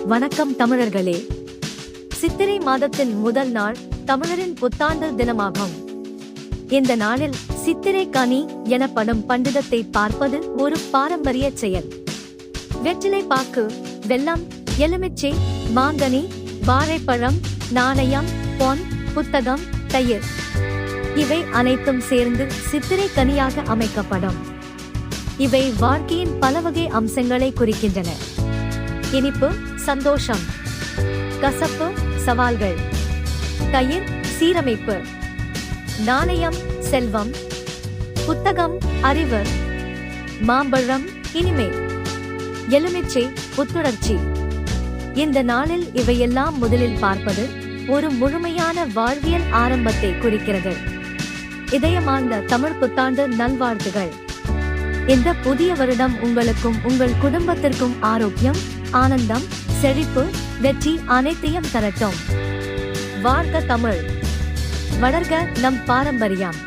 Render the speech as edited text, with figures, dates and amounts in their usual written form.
வணக்கம் தமிழர்களே. சித்திரை மாதத்தின் முதல் நாள் தமிழரின் புத்தாண்டு தினமாகும். இந்த நாளில் சித்திரை கனி எனப்படும் பண்டிதத்தை பார்ப்பது ஒரு பாரம்பரிய செயல். வெற்றிலை பாக்கு, வெல்லம், எலுமிச்சை, மாங்கனி, வாழைப்பழம், நாணயம், பொன், புத்தகம், தயிர் இவை அனைத்தும் சேர்ந்து சித்திரை கனியாக அமைக்கப்படும். இவை வாழ்க்கையின் பலவகை அம்சங்களை குறிக்கின்றன. இனிப்பு, சந்தோஷம்; கசப்பு, சவால்கள்; தயிர், சீரமைப்பு; நாணயம், செல்வம்; புத்தகம், அறிவு; மாம்பழம், இனிமை; எலுமிச்சை, புத்துணர்ச்சி. இந்த நாளில் இவையெல்லாம் முதலில் பார்ப்பது ஒரு முழுமையான வாழ்வியல் ஆரம்பத்தை குறிக்கிறது. இதயமார்ந்த தமிழ் புத்தாண்டு நல்வாழ்த்துகள். இந்த புதிய வருடம் உங்களுக்கும் உங்கள் குடும்பத்திற்கும் ஆரோக்கியம், ஆனந்தம், செழிப்பு, வெற்றி அனைத்தையும் தரட்டும். வாழ்க தமிழ், வளர்க நம் பாரம்பரியம்.